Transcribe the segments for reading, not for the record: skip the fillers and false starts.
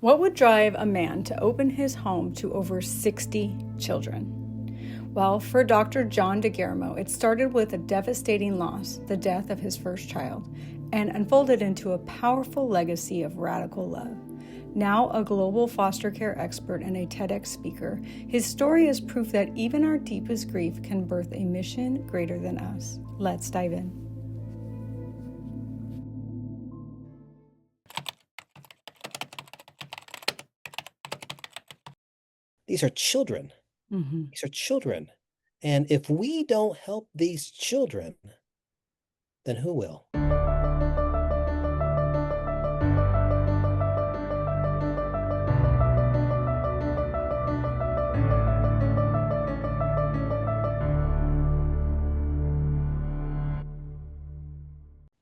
What would drive a man to open his home to over 60 children? Well, for Dr. John DeGarmo, it started with a devastating loss, the death of his first child, and unfolded into a powerful legacy of radical love. Now a global foster care expert and a TEDx speaker, his story is proof that even our deepest grief can birth a mission greater than us. Let's dive in. These are children. These are children. And if we don't help these children, then who will?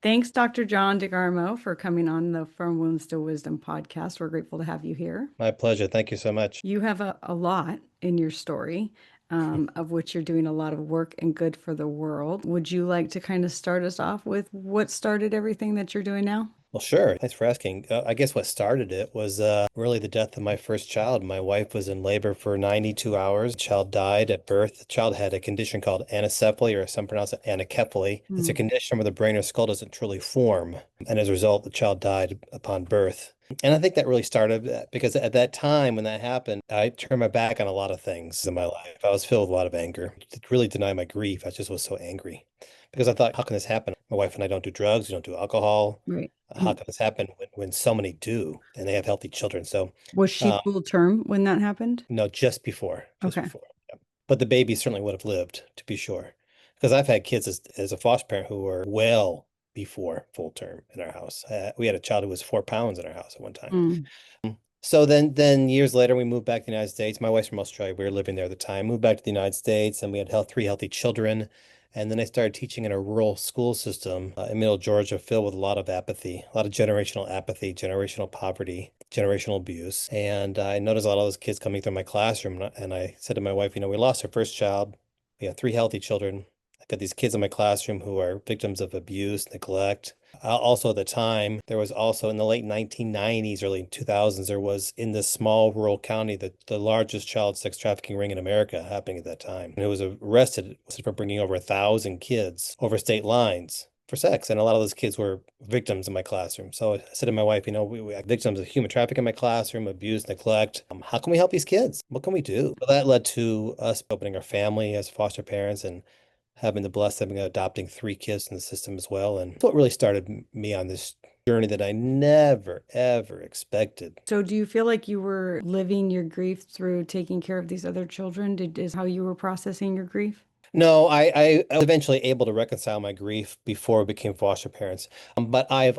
Thanks, Dr. John DeGarmo, for coming on the From Wounds to Wisdom podcast. We're grateful to have you here. My pleasure. Thank you so much. You have a lot in your story, of which you're doing a lot of work and good for the world. Would you like to kind of start us off with what started everything that you're doing now? Well, sure. Thanks for asking. I guess what started it was really the death of my first child. My wife was in labor for 92 hours. The child died at birth. The child had a condition called anencephaly, or some pronounce it anencephaly. It's a condition where the brain or skull doesn't truly form. And as a result, the child died upon birth. And I think that really started because at that time when that happened, I turned my back on a lot of things in my life. I was filled with a lot of anger. To really deny my grief, I just was so angry because I thought, how can this happen? My wife and I don't do drugs, we don't do alcohol. Right. How can this happen when so many do and they have healthy children? So, Was she full term when that happened? no, just before. Okay. Yeah. But the baby certainly would have lived, to be sure. Because I've had kids as a foster parent who were well before full term in our house. We had a child who was 4 pounds in our house at one time. So then years later, we moved back to the United States. My wife's from Australia. We were living there at the time. Moved back to the United States, and we had three healthy children. And then I started teaching in a rural school system in middle Georgia, filled with a lot of apathy, a lot of generational apathy, generational poverty, generational abuse. And I noticed a lot of those kids coming through my classroom. And I said to my wife, we lost our first child. We have three healthy children. I've got these kids in my classroom who are victims of abuse, neglect. Also, at the time, there was also in the late 1990s, early 2000s, there was in this small rural county the largest child sex trafficking ring in America happening at that time. And it was arrested for bringing over 1,000 kids over state lines for sex. And a lot of those kids were victims in my classroom. So I said to my wife, we have victims of human trafficking in my classroom, abuse, neglect. How can we help these kids? What can we do? So that led to us opening our family as foster parents and having the blessing of adopting 3 kids in the system as well. And what really started me on this journey that I never, ever expected. So do you feel like you were living your grief through taking care of these other children? Is how you were processing your grief? No, I was eventually able to reconcile my grief before we became foster parents. But my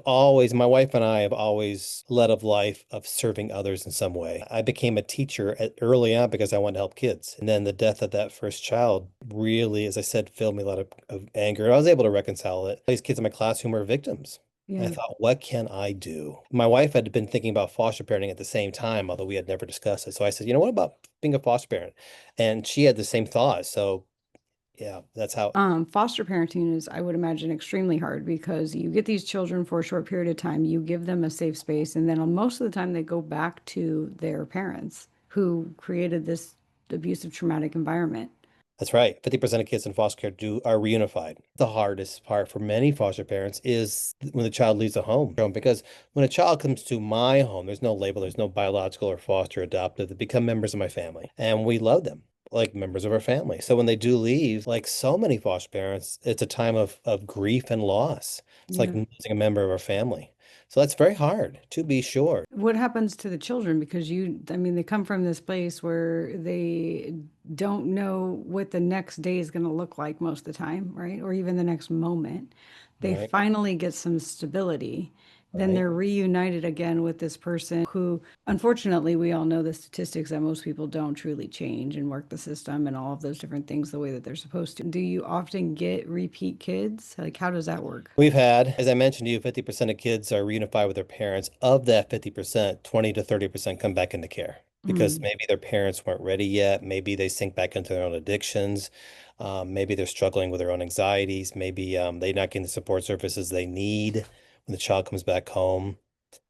wife and I have always led a life of serving others in some way. I became a teacher early on because I wanted to help kids. And then the death of that first child really, as I said, filled me a lot of anger. I was able to reconcile it. These kids in my classroom were victims. And I thought, what can I do? My wife had been thinking about foster parenting at the same time, although we had never discussed it. So I said, what about being a foster parent? And she had the same thought. So yeah, that's how. Foster parenting is, I would imagine, extremely hard because you get these children for a short period of time, you give them a safe space, and then most of the time they go back to their parents who created this abusive, traumatic environment. That's right. 50% of kids in foster care are reunified. The hardest part for many foster parents is when the child leaves the home. Because when a child comes to my home, there's no label, there's no biological or foster adoptive. They become members of my family, and we love them like members of our family. So when they do leave, like so many foster parents, it's a time of grief and loss. It's like losing a member of our family. So that's very hard, to be sure. What happens to the children? Because they come from this place where they don't know what the next day is going to look like most of the time, right? Or even the next moment. They Right. finally get some stability. Then Right. they're reunited again with this person who, unfortunately, we all know the statistics that most people don't truly change and work the system and all of those different things the way that they're supposed to. Do you often get repeat kids? Like, how does that work? We've had, as I mentioned to you, 50% of kids are reunified with their parents. Of that 50%, 20 to 30% come back into care because Mm. maybe their parents weren't ready yet. Maybe they sink back into their own addictions. Maybe they're struggling with their own anxieties. Maybe they're not getting the support services they need when the child comes back home.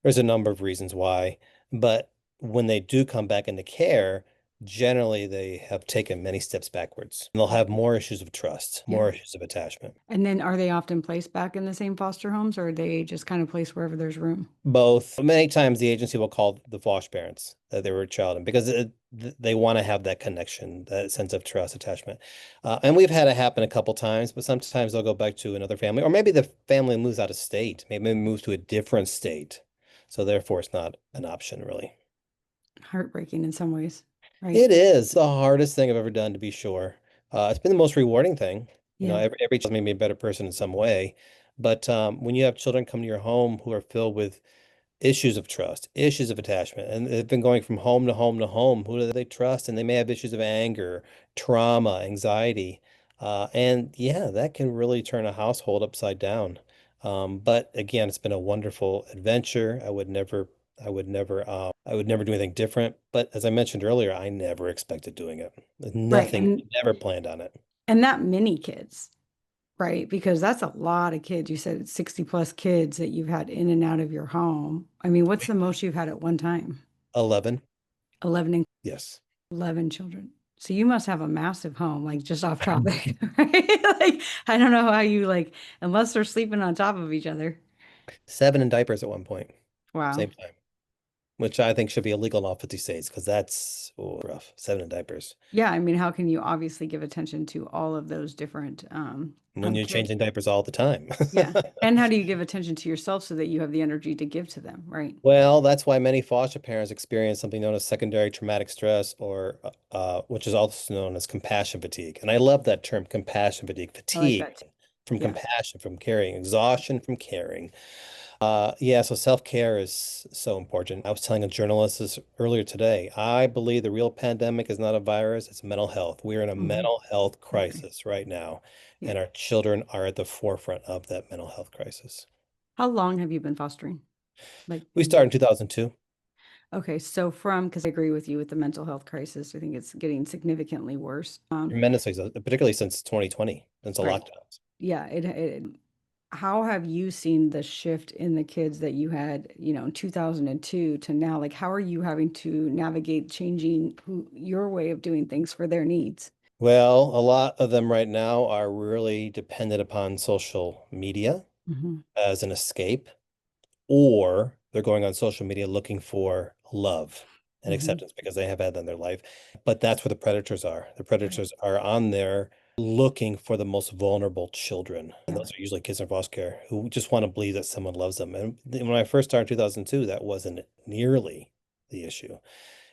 There's a number of reasons why. But when they do come back into care, generally they have taken many steps backwards. And they'll have more issues of trust, Yeah. more issues of attachment. And then are they often placed back in the same foster homes, or are they just kind of placed wherever there's room? Both. Many times the agency will call the foster parents that they were a child in because they want to have that connection, that sense of trust, attachment. And we've had it happen a couple times, but sometimes they'll go back to another family, or maybe the family moves out of state, maybe moves to a different state. So therefore, it's not an option really. Heartbreaking in some ways, right? It is the hardest thing I've ever done, to be sure. It's been the most rewarding thing. Yeah. Every child made me a better person in some way. But when you have children come to your home who are filled with issues of trust, issues of attachment, and they've been going from home to home to home. Who do they trust? And they may have issues of anger, trauma, anxiety. And yeah, that can really turn a household upside down. But again, it's been a wonderful adventure. I would never do anything different. But as I mentioned earlier, I never expected doing it. Right. Nothing, never planned on it. And that many kids, right? Because that's a lot of kids. You said it's 60 plus kids that you've had in and out of your home. I mean, what's the most you've had at one time? 11. 11 and Yes. 11 children. So you must have a massive home, like just off topic, right? Like, I don't know how you like, unless they're sleeping on top of each other. 7 in diapers at one point, Wow. same time, which I think should be illegal in all 50 states because that's rough. 7 in diapers. Yeah. I mean, how can you obviously give attention to all of those different When you're kids? changing diapers all the time. Yeah. And how do you give attention to yourself so that you have the energy to give to them, right? Well, that's why many foster parents experience something known as secondary traumatic stress, or which is also known as compassion fatigue. And I love that term, compassion fatigue. I like Fatigue that too. from Yeah. compassion, from caring, exhaustion from caring. Yeah, so self-care is so important. I was telling a journalist this earlier today. I believe the real pandemic is not a virus, it's mental health. We're in a Hmm. mental health I agree. crisis right now, Yeah. and our children are at the forefront of that mental health crisis. How long have you been fostering? Like, We started in 2002. okay, so from, because I agree with you with the mental health crisis, I think it's getting significantly worse. Tremendously, so, particularly since 2020, since the Right. lockdowns. Yeah, how have you seen the shift in the kids that you had, in 2002 to now? Like, how are you having to navigate changing your way of doing things for their needs? Well, a lot of them right now are really dependent upon social media Hmm. as an escape, or they're going on social media looking for love and Hmm. acceptance because they have had that in their life. But that's where the predators are. The Right. predators are on there looking for the most vulnerable children. And Yeah. those are usually kids in foster care who just want to believe that someone loves them. And when I first started in 2002, that wasn't nearly the issue.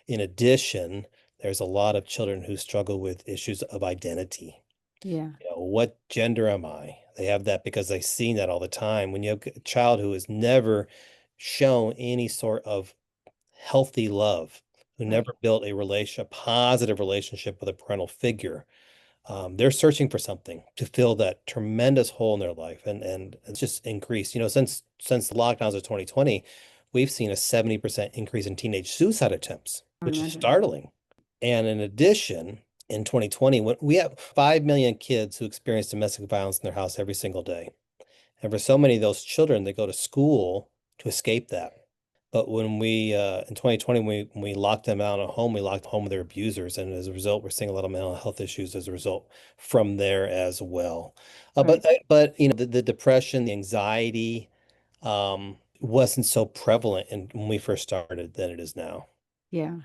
In addition, there's a lot of children who struggle with issues of identity. Yeah. What gender am I? They have that because they've seen that all the time. When you have a child who has never shown any sort of healthy love, who Right. never built a positive relationship with a parental figure, they're searching for something to fill that tremendous hole in their life, and it's just increased. Since the lockdowns of 2020, we've seen a 70% increase in teenage suicide attempts, I would which is imagine. startling. And in addition, in 2020, when we have 5 million kids who experience domestic violence in their house every single day. And for so many of those children, they go to school to escape that. But in 2020, when we locked them out at home, we locked home with their abusers. And as a result, we're seeing a lot of mental health issues as a result from there as well. Right. The depression, the anxiety, wasn't so prevalent when we first started than it is now. Yeah.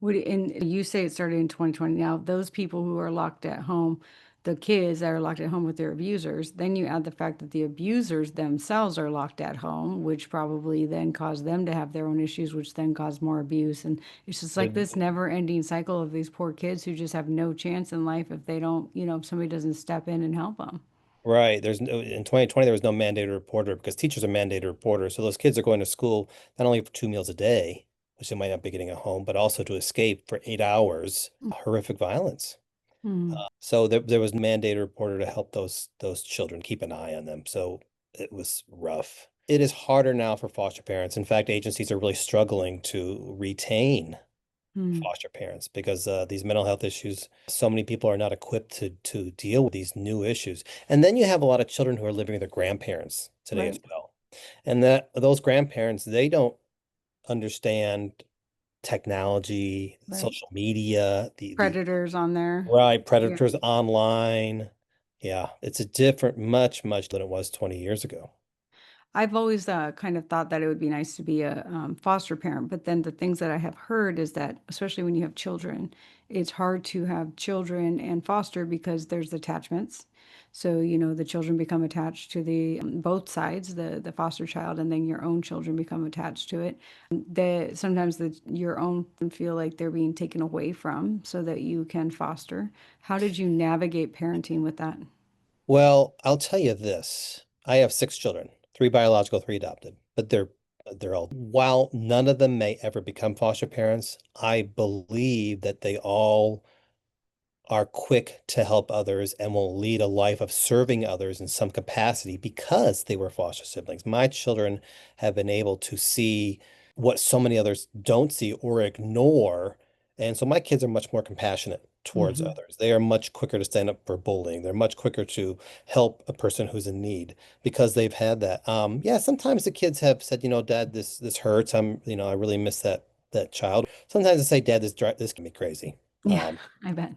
And you say it started in 2020. Now, those people who are locked at home, the kids that are locked at home with their abusers, then you add the fact that the abusers themselves are locked at home, which probably then caused them to have their own issues, which then cause more abuse. And it's just like this never-ending cycle of these poor kids who just have no chance in life if they don't, if somebody doesn't step in and help them. Right. In 2020, there was no mandated reporter because teachers are mandated reporters. So those kids are going to school not only for 2 meals a day, which they might not be getting at home, but also to escape for 8 hours horrific violence. Mm. So there was mandated reporter to help those children, keep an eye on them. So it was rough. It is harder now for foster parents. In fact, agencies are really struggling to retain Mm. foster parents because these mental health issues, so many people are not equipped to deal with these new issues. And then you have a lot of children who are living with their grandparents today as Right. well. And that those grandparents, they don't understand technology, Right. social media, the Predators on there. right Yeah. predators online. Yeah, it's a different, much than it was 20 years ago. I've always kind of thought that it would be nice to be a foster parent, but then the things that I have heard is that, especially when you have children, it's hard to have children and foster because there's attachments. So, the children become attached to the both sides, the foster child, and then your own children become attached to it. Sometimes your own feel like they're being taken away from so that you can foster. How did you navigate parenting with that? Well, I'll tell you this. I have six children, three biological, three adopted, but they're all, while none of them may ever become foster parents, I believe that they all are quick to help others and will lead a life of serving others in some capacity because they were foster siblings. My children have been able to see what so many others don't see or ignore. And so my kids are much more compassionate towards Hmm. others. They are much quicker to stand up for bullying. They're much quicker to help a person who's in need because they've had that. Yeah, sometimes the kids have said, Dad, this hurts. I really miss that child. Sometimes they say, Dad, this can be crazy. Yeah, I bet.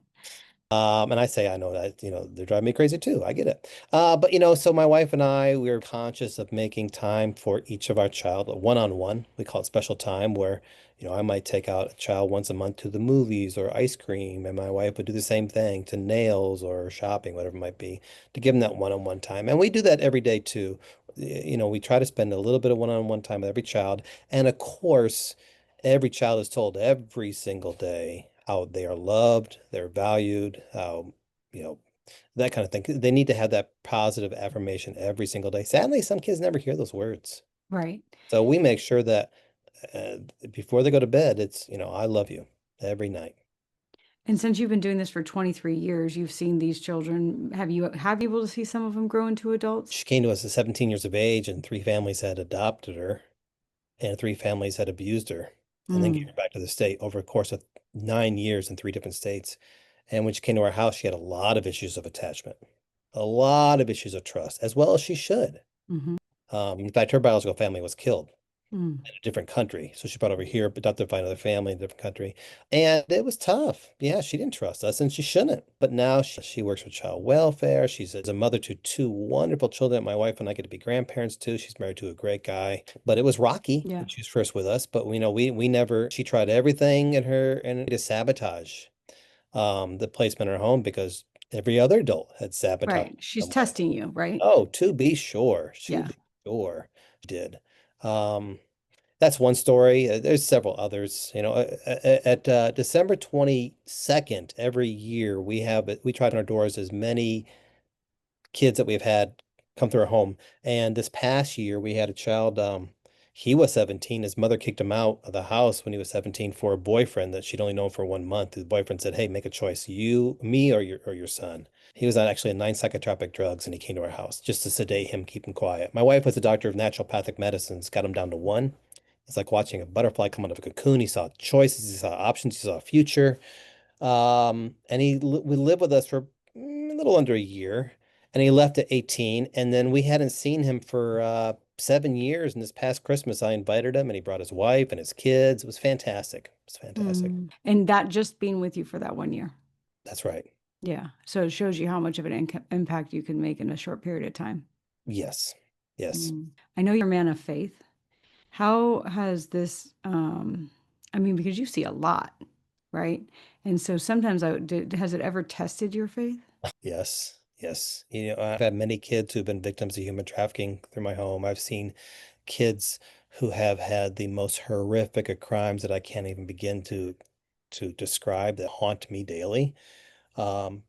And I say, I know that, they're driving me crazy too. I get it. But so my wife and I, we're conscious of making time for each of our child, one-on-one. We call it special time where, I might take out a child once a month to the movies or ice cream, and my wife would do the same thing to nails or shopping, whatever it might be, to give them that one-on-one time. And we do that every day too. We try to spend a little bit of one-on-one time with every child. And of course, every child is told every single day how they are loved, they're valued, how, you know, that kind of thing. They need to have that positive affirmation every single day. Sadly, some kids never hear those words. Right. So we make sure that uh, before they go to bed, it's, I love you every night. And since you've been doing this for 23 years, you've seen these children. Have you able to see some of them grow into adults? She came to us at 17 years of age, and three families had adopted her, and three families had abused her, and then gave Mm, her back to the state over a course of 9 years in three different states. And when she came to our house, she had a lot of issues of attachment, a lot of issues of trust, as well as she should. hmm In fact, her biological family was killed mm, in a different country. So she brought over here, but adopted to find another family in a different country. And it was tough. Yeah, she didn't trust us and she shouldn't. But now she works with child welfare. She's a mother to two wonderful children. My wife and I get to be grandparents too. She's married to a great guy. But it was rocky yeah. when she was first with us. But we never, she tried everything in her and to sabotage the placement in her home because every other adult had sabotaged Right. She's in some way. testing you, right? Oh, to be sure. To Yeah. be sure. She did. Um, that's one story. There's several others. At December 22nd every year, we try to on our doors as many kids that we've had come through our home. And this past year, we had a child. He was 17. His mother kicked him out of the house when he was 17 for a boyfriend that she'd only known for 1 month. His boyfriend said, "Hey, make a choice, me, or your son." He was on actually 9 psychotropic drugs, and he came to our house just to sedate him, keep him quiet. My wife was a doctor of naturopathic medicines, got him down to one. It's like watching a butterfly come out of a cocoon. He saw choices, he saw options, he saw a future. And would live with us for a little under a year, and he left at 18. And then we hadn't seen him for 7 years. And this past Christmas, I invited him, and he brought his wife and his kids. It was fantastic. It was fantastic. Mm. And that just being with you for that 1 year. That's right. Yeah. So it shows you how much of an impact you can make in a short period of time. Yes. Yes. Mm. I know you're a man of faith. How has this, I mean, because you see a lot, right? And so sometimes has it ever tested your faith? Yes. Yes. I've had many kids who've been victims of human trafficking through my home. I've seen kids who have had the most horrific of crimes that I can't even begin to describe that haunt me daily.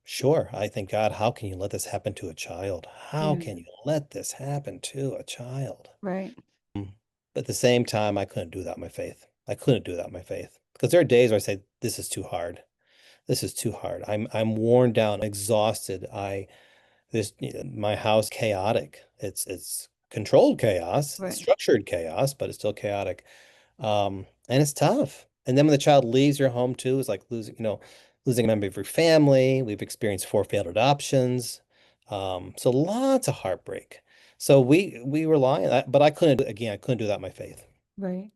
Sure, I think, God, how can you let this happen to a child? How Yeah. can you let this happen to a child? Right. But at the same time, I couldn't do that with my faith. I couldn't do that with my faith because there are days where I say, "This is too hard. This is too hard. I'm worn down, exhausted. My house chaotic. It's controlled chaos, it's Right. structured chaos, but it's still chaotic. And it's tough. And then when the child leaves your home too, it's like losing a member of your family. We've experienced four failed adoptions. So lots of heartbreak. So we rely on that, but I couldn't do that in my faith. Right.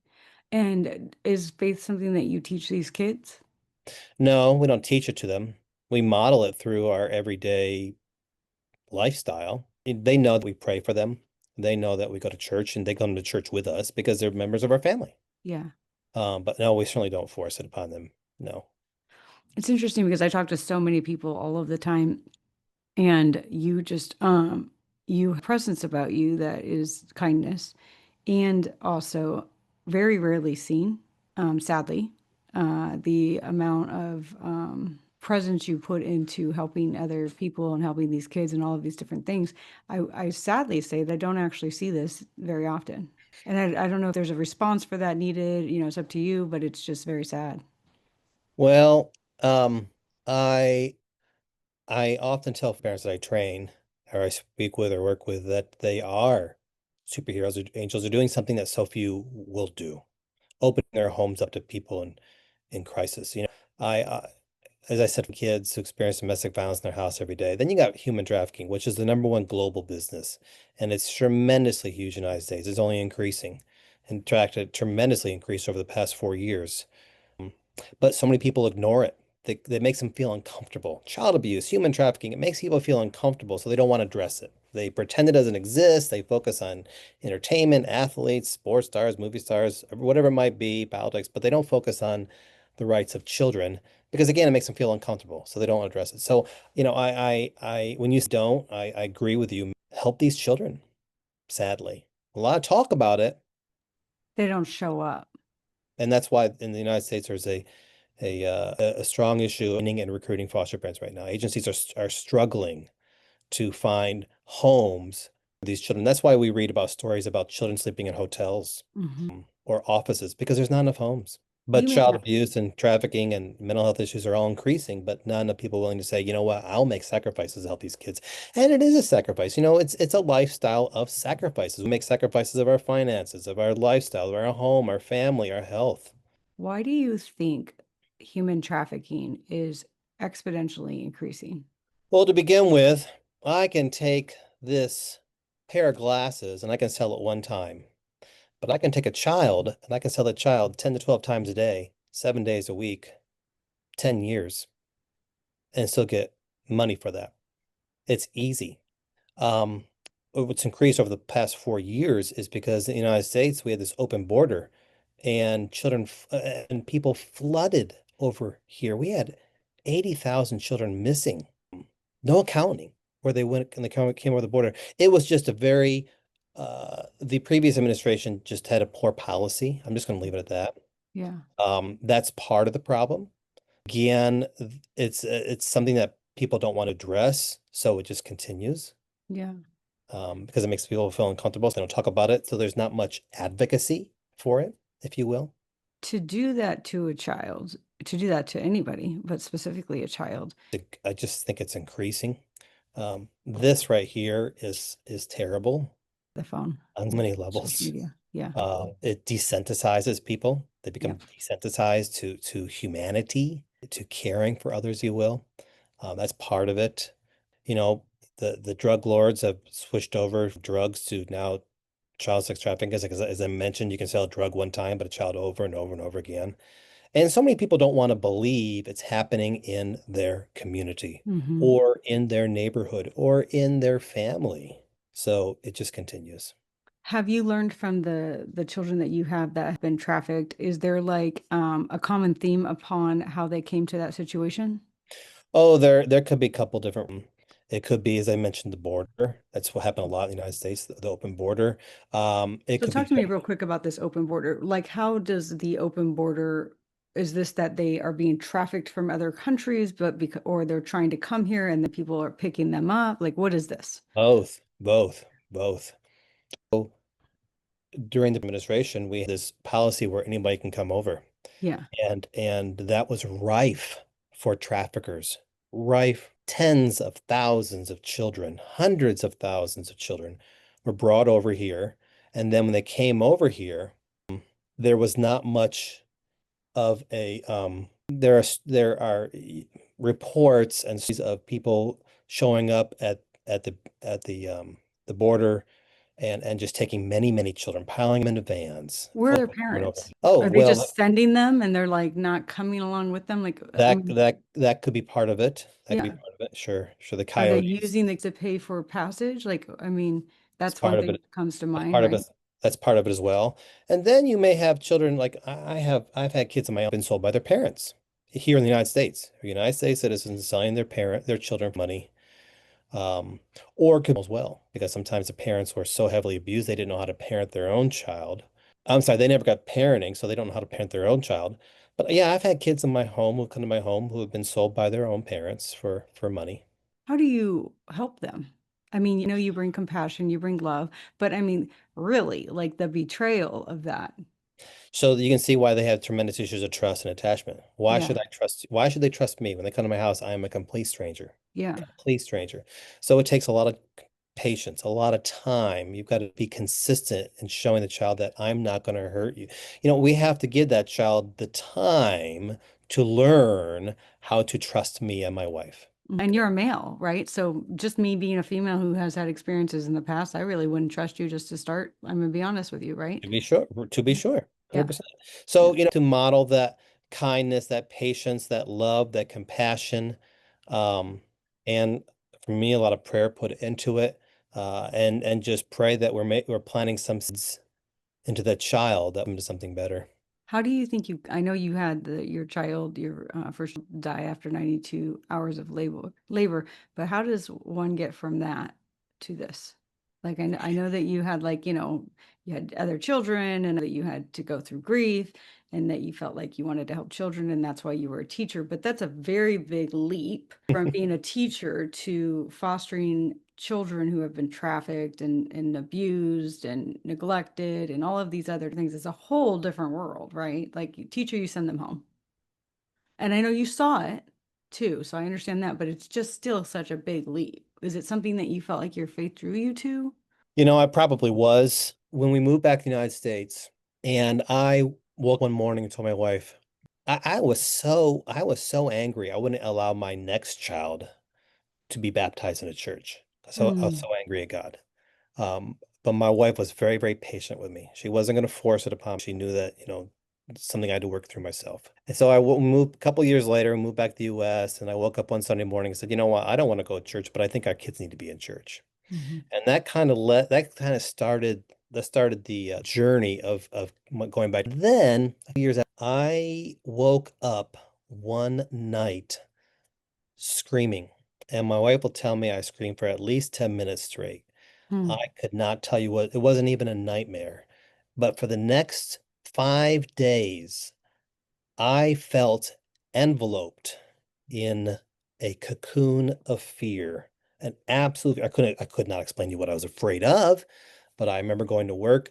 And is faith something that you teach these kids? No, we don't teach it to them. We model it through our everyday lifestyle. They know that we pray for them. They know that we go to church and they come to church with us because they're members of our family. Yeah. But no, we certainly don't force it upon them. No. It's interesting because I talk to so many people all of the time, and you have a presence about you that is kindness, and also very rarely seen, sadly. The amount of presence you put into helping other people and helping these kids and all of these different things, I sadly say that I don't actually see this very often. And I don't know if there's a response for that needed, it's up to you, but it's just very sad. Well, I often tell parents that I train or I speak with or work with that they are superheroes or angels are doing something that so few will do, opening their homes up to people in crisis. As I said, for kids who experience domestic violence in their house every day. Then you got human trafficking, which is the #1 global business, and it's tremendously huge in the United States. It's only increasing. In fact, it tremendously increased over the past 4 years. But so many people ignore it. That makes them feel uncomfortable. Child abuse, human trafficking, it makes people feel uncomfortable, so they don't want to address it. They pretend it doesn't exist. They focus on entertainment, athletes, sports stars, movie stars, whatever it might be, politics, but they don't focus on the rights of children because again, it makes them feel uncomfortable, so they don't want to address it. So, when you don't, I agree with you. Help these children, sadly. A lot of talk about it, They don't show up. and that's why in the United States there's a strong issue in and recruiting foster parents right now. Agencies are struggling to find homes for these children. That's why we read about stories about children sleeping in hotels Hmm. or offices because there's not enough homes. But Human child trafficking. abuse and trafficking and mental health issues are all increasing, but not enough people willing to say, you know what, I'll make sacrifices to help these kids. And it is a sacrifice. It's a lifestyle of sacrifices. We make sacrifices of our finances, of our lifestyle, of our home, our family, our health. Why do you think human trafficking is exponentially increasing? Well, to begin with, I can take this pair of glasses and I can sell it one time. But I can take a child and I can sell that child 10 to 12 times a day, 7 days a week, 10 years, and still get money for that. It's easy. Um, what's increased over the past 4 years is because in the United States, we had this open border and and people flooded over here. We had 80,000 children missing, no accounting where they went and they came over the border. It was just the previous administration just had a poor policy. I'm just going to leave it at that. Yeah, That's part of the problem. Again, it's something that people don't want to address, so it just continues. yeah. Because it makes people feel uncomfortable, so they don't talk about it. So there's not much advocacy for it, if you will. To do that to a child, to do that to anybody, but specifically a child, I just think it's increasing. This right here is terrible the phone, on so many social levels. media. Yeah, It desensitizes people. They yeah. become desensitized to humanity, to caring for others, if you will. That's part of it. You know, the drug lords have switched over drugs to now child sex trafficking. Because as I mentioned, you can sell a drug one time, but a child over and over and over again. And so many people don't want to believe it's happening in their community Hmm. or in their neighborhood or in their family. So it just continues. Have you learned from the children that you have that have been trafficked? Is there like a common theme upon how they came to that situation? Oh, there could be a couple different. It could be, as I mentioned, the border. That's what happened a lot in the United States, the open border. It So could be talk to me real quick about this open border. Like, how does the open border, is this that they are being trafficked from other countries, but because, or they're trying to come here and the people are picking them up? Like, what is this? both, both, both. So during the administration, we had this policy where anybody can come over, Yeah. and that was rife for traffickers, rife. Tens of thousands of children, hundreds of thousands of children were brought over here, and then when they came over here, there was not much of a there are reports and stories of people showing up at the border and just taking many, many children, piling them into vans Where are their over and over. parents? Oh, Are they well, just sending them and they're like not coming along with them? Like, I that mean, that that could be part of it. That could be yeah. part of it. Sure, sure. The Are they coyotes using to pay for passage? Like, I mean, is that's one part of thing it. that comes to That's mind, part of right? it. That's part of it as well. And then you may have children like I've had kids of my own been sold by their parents here in the United States. United States citizens selling their children for money. Or could as well, because sometimes the parents were so heavily abused they didn't know how to parent their own child. I'm sorry, they never got parenting, so they don't know how to parent their own child. But yeah, I've had kids in my home who come to my home who have been sold by their own parents for money. How do you help them? I mean, you bring compassion, you bring love, but I mean, really, like the betrayal of that. So you can see why they have tremendous issues of trust and attachment. Yeah. Why should they trust me when they come to my house? I am a complete stranger. Yeah. Complete stranger. So it takes a lot of patience, a lot of time. You've got to be consistent in showing the child that I'm not going to hurt you. We have to give that child the time to learn how to trust me and my wife. And you're a male, right? So just me being a female who has had experiences in the past, I really wouldn't trust you just to start. I'm gonna be honest with you, right? To be sure, Yeah. 100%. Yeah. So, to model that kindness, that patience, that love, that compassion, um, and for me, a lot of prayer put into it, and just pray that we're planting some seeds into that child that into something better. How do you think I know you had your child, your first die after 92 hours of labor, but how does one get from that to this? Like, I know that you had like, you had other children and that you had to go through grief and that you felt like you wanted to help children and that's why you were a teacher. But that's a very big leap from being a teacher to fostering children who have been trafficked and abused and neglected and all of these other things. It's a whole different world, right? Like teacher, you send them home. And I know you saw it too, so I understand that, but it's just still such a big leap. Is it something that you felt like your faith drew you to? I probably was when we moved back to the United States, and I woke one morning and told my wife, I was so angry. I wouldn't allow my next child to be baptized in a church. So I was Mm, so angry at God. But my wife was very, very patient with me. She wasn't going to force it upon me. She knew that, it's something I had to work through myself. And so moved a couple years later, moved back to the US, and I woke up one Sunday morning and said, you know what, I don't want to go to church, but I think our kids need to be in church. mhm, And that started the journey of going back. Then a few years after, I woke up one night screaming. And my wife will tell me I screamed for at least 10 minutes straight. I mm. could not tell you what, it wasn't even a nightmare. But for the next 5 days, I felt enveloped in a cocoon of fear. And absolutely, I could not explain to you what I was afraid of, but I remember going to work,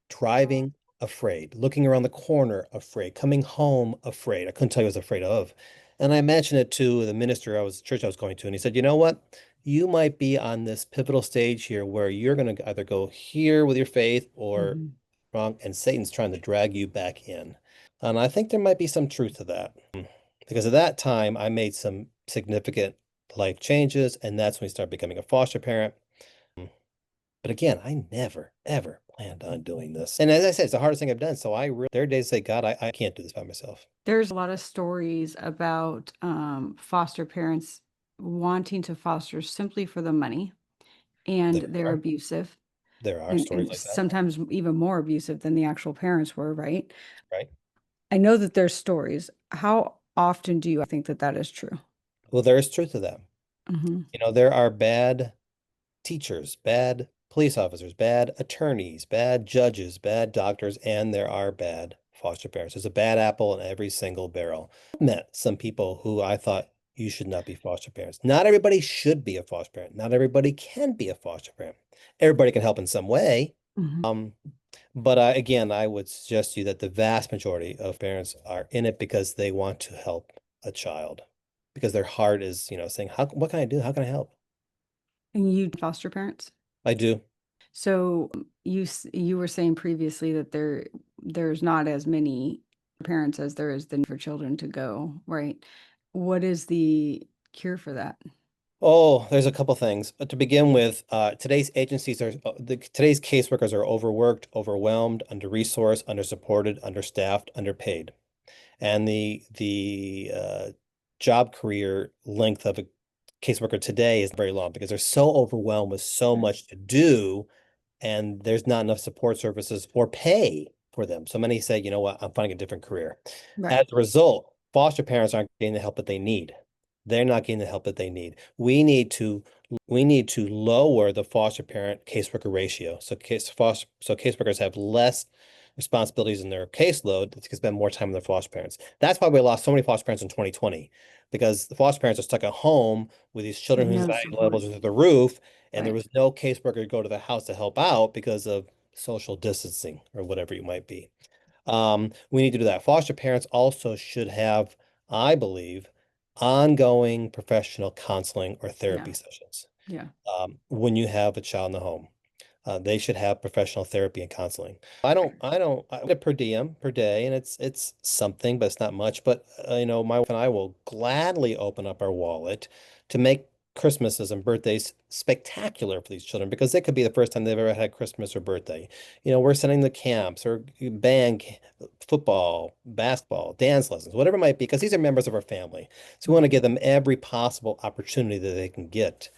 driving afraid, looking around the corner afraid, coming home afraid. I couldn't tell you what I was afraid of. And I mentioned it to the minister church I was going to, and he said, you know what? You might be on this pivotal stage here where you're going to either go here with your faith or Mhm. wrong, and Satan's trying to drag you back in. And I think there might be some truth to that. Because at that time, I made some significant life changes, and that's when we started becoming a foster parent. But again, I never, ever planned on doing this. And as I said, it's the hardest thing I've done. So there are days I say, God, I can't do this by myself. There's a lot of stories about foster parents wanting to foster simply for the money, and There they're are, abusive. there are and, stories and like that, sometimes even more abusive than the actual parents were, right? right? I know that there's stories. How often do you think that that is true? Well, there is truth to that. Hmm. There are bad teachers, bad police officers, bad attorneys, bad judges, bad doctors, and there are bad foster parents. There's a bad apple in every single barrel. I've met some people who I thought you should not be foster parents. Not everybody should be a foster parent. Not everybody can be a foster parent. Everybody can help in some way. Hmm. Um, but again, I would suggest to you that the vast majority of parents are in it because they want to help a child, because their heart is, saying, what can I do? How can I help? And you foster parents? I do. So you were saying previously that there's not as many parents as there is the need for children to go, right? What is the cure for that? Oh, there's a couple things. To begin with, today's caseworkers are overworked, overwhelmed, under-resourced, under-supported, understaffed, underpaid. And the job career length of a caseworker today is very long because they're so overwhelmed with so Right. much to do, and there's not enough support services or pay for them. So many say, you know what, I'm finding a different career. As Right. a result, foster parents aren't getting the help that they need. They're not getting the help that they need. We need to lower the foster parent caseworker ratio. So caseworkers have less responsibilities in their caseload. They can spend more time with their foster parents. That's why we lost so many foster parents in 2020, because the foster parents are stuck at home with these children whose No anxiety support. levels are through the roof, and there Right. was no caseworker to go to the house to help out because of social distancing or whatever you might be. We need to do that. Foster parents also should have, I believe, ongoing professional counseling or Yeah. therapy sessions Yeah. when you have a child in the home. They should have professional therapy and counseling. I get per diem per day, and it's something, but it's not much. But my wife and I will gladly open up our wallet to make Christmases and birthdays spectacular for these children because it could be the first time they've ever had Christmas or birthday. We're sending the camps or football, basketball, dance lessons, whatever it might be, because these are members of our family. So we want to Mhm. give them every possible opportunity that they can get.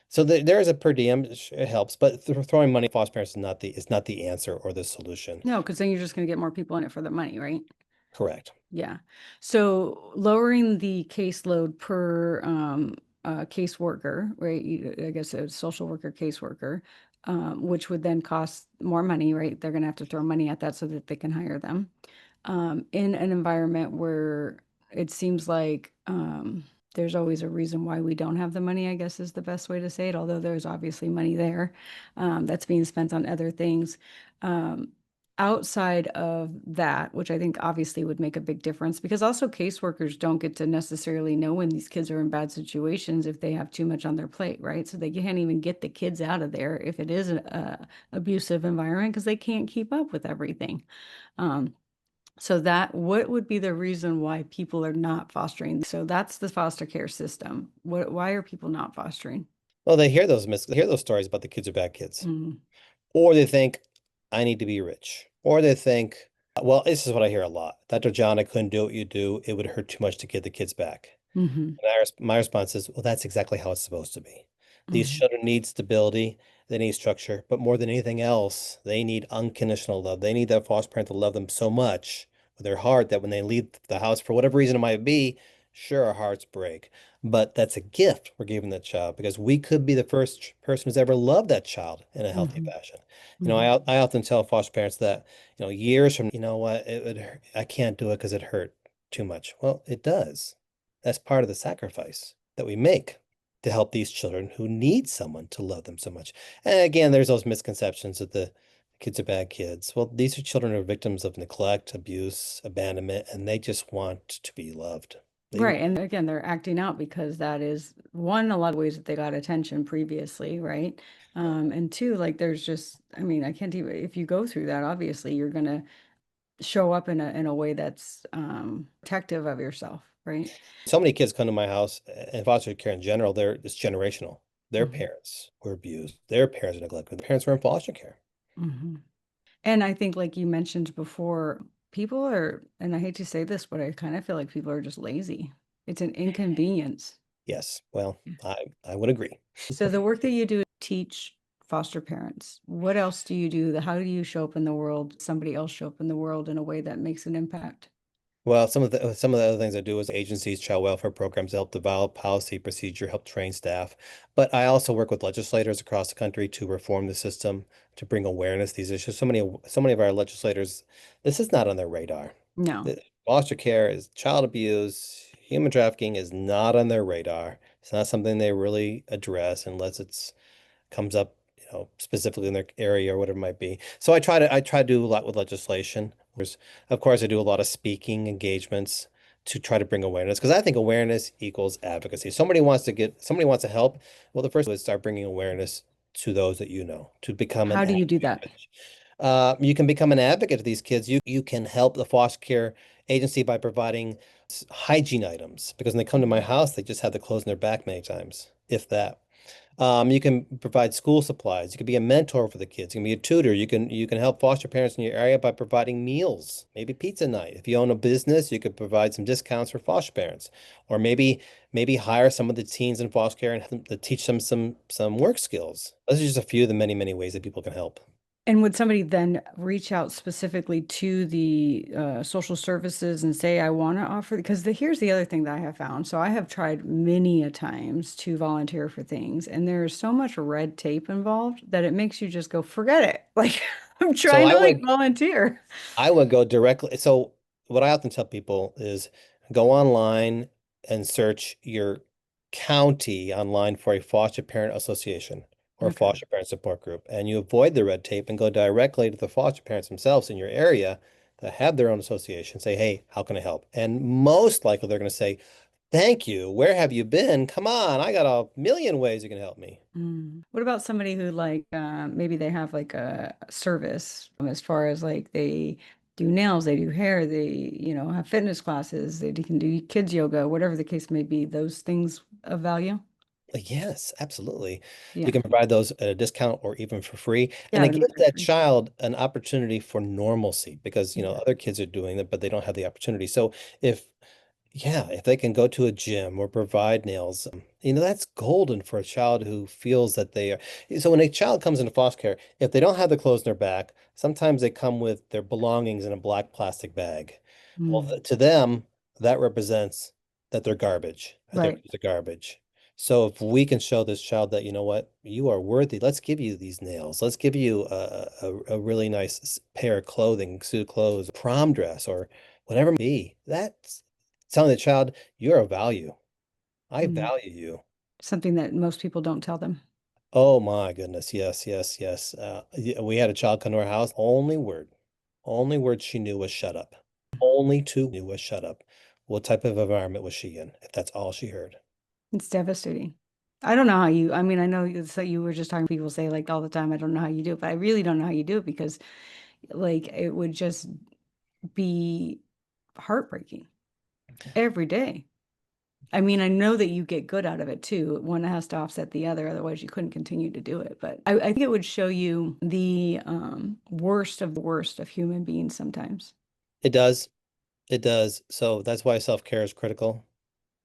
So there is a per diem, it helps, but throwing money at foster parents is not the answer or the solution. No, because then you're just going to get more people in it for the money, right? Correct. Yeah. So lowering the caseload per caseworker, right? I guess a social worker caseworker, which would then cost more money, right? They're going to have to throw money at that so that they can hire them. In an environment where it seems like there's always a reason why we don't have the money, I guess is the best way to say it, although there's obviously money there that's being spent on other things. Um, Outside of that, which I think obviously would make a big difference, because also caseworkers don't get to necessarily know when these kids are in bad situations if they have too much on their plate, right? So they can't even get the kids out of there if it is a abusive environment because they can't keep up with everything. Um, so what would be the reason why people are not fostering? So that's the foster care system. Why are people not fostering? Well, they hear those stories about the kids are bad kids, Mm, or they think I need to be rich, or they think, well, this is what I hear a lot. Dr. John, I couldn't do what you do. It would hurt too much to get the kids back. hmm And my response is, well, that's exactly how it's supposed to be. These hmm children need stability, they need structure, but more than anything else, they need unconditional love. They need that foster parent to love them so much with their heart that when they leave the house, for whatever reason it might be, sure, our hearts break. But that's a gift we're giving that child because we could be the first person who's ever loved that child in a healthy hmm fashion. hmm I often tell foster parents that, years from, what, I can't do it because it hurt too much. Well, it does. That's part of the sacrifice that we make to help these children who need someone to love them so much. And again, there's those misconceptions that the kids are bad kids. Well, these are children who are victims of neglect, abuse, abandonment, and they just want to be loved. They Right. And again, they're acting out because that is one, a lot of ways that they got attention previously, right? And two, like there's just, I mean, I can't even, if you go through that, obviously you're gonna show up in a way that's protective of yourself, right? So many kids come to my house and foster care in general, it's generational. Their hmm parents were abused, their parents were neglected, their parents were in foster care. hmm And I think, like you mentioned before, people are, and I hate to say this, but I kind of feel like people are just lazy. It's an inconvenience. Yes, well, I would agree. So the work that you do to teach foster parents, what else do you do? How do you show up in the world, somebody else show up in the world in a way that makes an impact? Well, some of the other things I do is agencies, child welfare programs help develop policy, procedure, help train staff. But I also work with legislators across the country to reform the system, to bring awareness to these issues. So many of our legislators, this is not on their radar. No. Foster care is child abuse, human trafficking is not on their radar. It's not something they really address unless it's comes up, specifically in their area or whatever it might be. So I try to do a lot with legislation. Of course, I do a lot of speaking engagements to try to bring awareness because I think awareness equals advocacy. Somebody wants to help. Well, the first is start bringing awareness to those that you know to become an How do you do that? advocate. You can become an advocate to these kids. You can help the foster care agency by providing hygiene items, because when they come to my house, they just have the clothes in their back many times, if that. You can provide school supplies. You can be a mentor for the kids. You can be a tutor. You can help foster parents in your area by providing meals, maybe pizza night. If you own a business, you could provide some discounts for foster parents, or maybe hire some of the teens in foster care and have them, to teach them some work skills. Those are just a few of the many, many ways that people can help. And would somebody then reach out specifically to the social services and say, I want to offer? Because here's the other thing that I have found. So I have tried many a times to volunteer for things, and there's so much red tape involved that it makes you just go, forget it. Like I'm So trying to like volunteer. I would go directly. So what I often tell people is go online and search your county online for a foster parent association or Okay. foster parent support group, and you avoid the red tape and go directly to the foster parents themselves in your area that have their own association. Say, hey, how can I help? And most likely they're going to say, thank you. Where have you been? Come on, I got a million ways you can help me. What about somebody who like maybe they have like a service as far as like they do nails, they do hair, they, have fitness classes, they can do kids yoga, whatever the case may be, those things of value? Like, yes, absolutely. You Yeah. can provide those at a discount or even for free. Yeah, And I it would gives imagine that free. child an opportunity for normalcy because, Yeah. other kids are doing it, but they don't have the opportunity. So if, yeah, if they can go to a gym or provide nails, that's golden for a child who feels that they are. So when a child comes into foster care, if they don't have the clothes in their back, sometimes they come with their belongings in a black plastic bag. Well, Mm. to them, that represents that they're garbage, that their Right. clothes are garbage. So if we can show this child that, you know what, you are worthy, let's give you these nails. Let's give you a really nice pair of clothing, suit of clothes, prom dress, or whatever it may be. That's telling the child, you're a value. I Mm. value you. Something that most people don't tell them. Oh my goodness. Yes, yes, yes. We had a child come to our house. Only word she knew was shut up. Only two knew was shut up. What type of environment was she in? If that's all she heard. It's devastating. I don't know how I mean, I know it's like you were just talking, people say like all the time, I don't know how you do it, but I really don't know how you do it because like it would just be heartbreaking every day. I mean, I know that you get good out of it too. One has to offset the other, otherwise you couldn't continue to do it. But I think it would show you the worst of the worst of human beings sometimes. It does. It does. So that's why self-care is critical.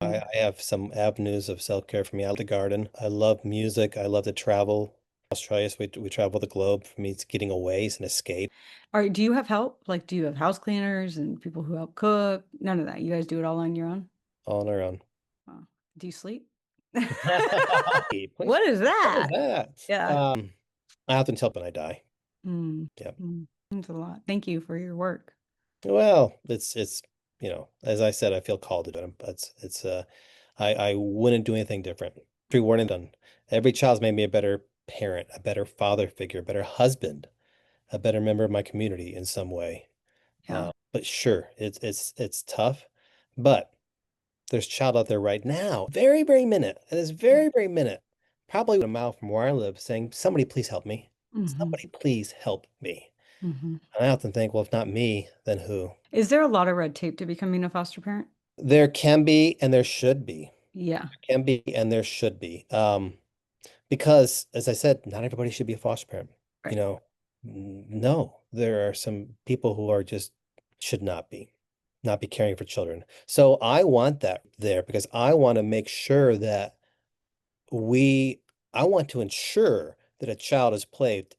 I, Yeah. I have some avenues of self-care for me. I love to garden. I love music. I love to travel. Australia, so we travel the globe. For me, it's getting away. It's an escape All right, do you have help? Like, do you have house cleaners and people who help cook? None of that. You guys do it all on your own? all on our own. Wow. Do you sleep? Please, What is what is that? that? Yeah. I have to tell when I die. Mm, Yeah. That's a lot. Thank you for your work. Well, it's as I said, I feel called to do it. But I wouldn't do anything different. Every warning done. Every child's made me a better parent, a better father figure, a better husband, a better member of my community in some way. Yeah. But sure, it's tough, but there's a child out there right now, very, very minute, at this very, very minute, probably a mile from where I live, saying, somebody please help me. Hmm. Somebody please help me. Hmm. And I often think, well, if not me, then who? Is there a lot of red tape to becoming a foster parent? There can be, and there should be. Yeah. There can be, and there should be. Because as I said, not everybody should be a foster parent. You Right. know, no, there are some people who are just should not be caring for children. So I want that there because I want to make sure that we, I want to ensure that a child is placed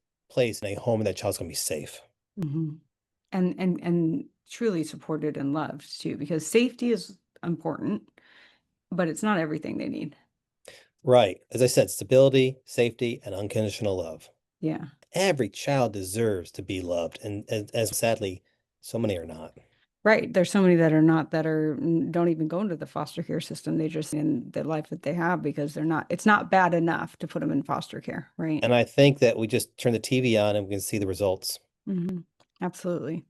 in a home and that child's going to be safe. Hmm. And truly supported and loved too, because safety is important, but it's not everything they need. Right. As I said, stability, safety, and unconditional love. Yeah. Every child deserves to be loved, and as sadly, so many are not. Right. There's so many that are not that are don't even go into the foster care system. They just in the life that they have because they're not, it's not bad enough to put them in foster care, right? And I think that we just turn the TV on and we can see the results. Hmm. Absolutely.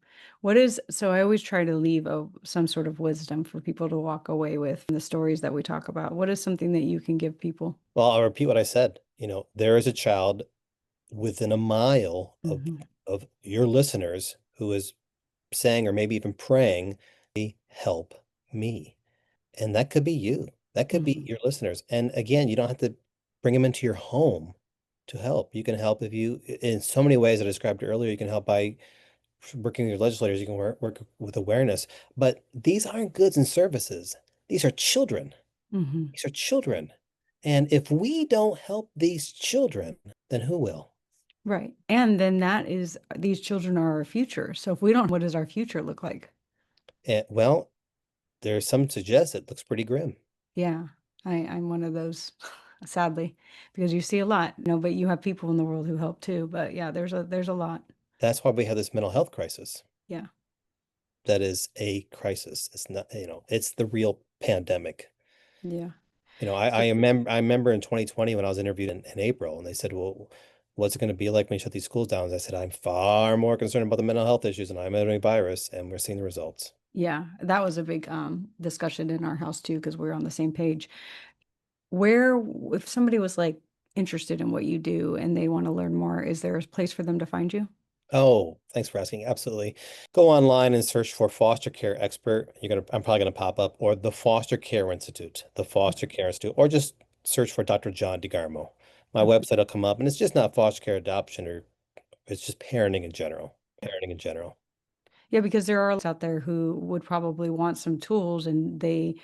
So I always try to leave some sort of wisdom for people to walk away with from the stories that we talk about. What is something that you can give people? Well, I'll repeat what I said. There is a child within a mile of Hmm. of your listeners who is saying or maybe even praying, help me. And that could be you. That could be your listeners. And again, you don't have to bring them into your home to help. You can help if you, in so many ways I described earlier, you can help by working with your legislators, you can work with awareness. But these aren't goods and services. These are children. These are children. And if we don't help these children, then who will? Right. And then these children are our future. So if we don't, what does our future look like? Well, there's some suggest it looks pretty grim. Yeah, I'm one of those, sadly, because you see a lot, but you have people in the world who help too. But yeah, there's a lot. That's why we have this mental health crisis. Yeah. That is a crisis. It's not, it's the real pandemic. Yeah. I remember in 2020 when I was interviewed in April, and they said, well, what's it going to be like when you shut these schools down? And I said, I'm far more concerned about the mental health issues than I'm a virus, and we're seeing the results. Yeah, that was a big discussion in our house too, because we're on the same page. Where, if somebody was like interested in what you do and they want to learn more, is there a place for them to find you? Oh, thanks for asking. Absolutely. Go online and search for foster care expert. I'm probably gonna pop up, or the Foster Care Institute, the Foster Care Institute, or just search for Dr. John DeGarmo. My website will come up, and it's just not foster care adoption, or it's just parenting in general. Parenting in general. Yeah, because there are out there who would probably want some tools and they,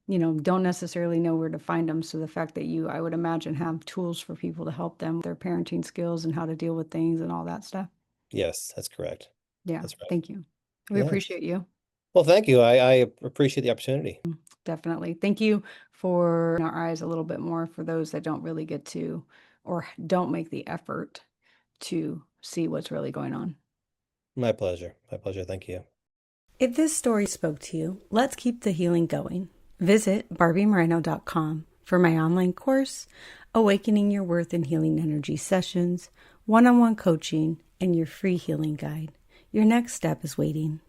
don't necessarily know where to find them. So the fact that you, I would imagine, have tools for people to help them with their parenting skills and how to deal with things and all that stuff. Yes, that's correct. Yeah, That's right. thank you. We Yes. appreciate you. Well, thank you. I appreciate the opportunity. Definitely. Thank you for our eyes a little bit more for those that don't really get to or don't make the effort to see what's really going on. My pleasure. My pleasure. Thank you. If this story spoke to you, let's keep the healing going. Visit barbiemoreno.com for my online course, Awakening Your Worth in Healing Energy sessions, one-on-one coaching, and your free healing guide. Your next step is waiting.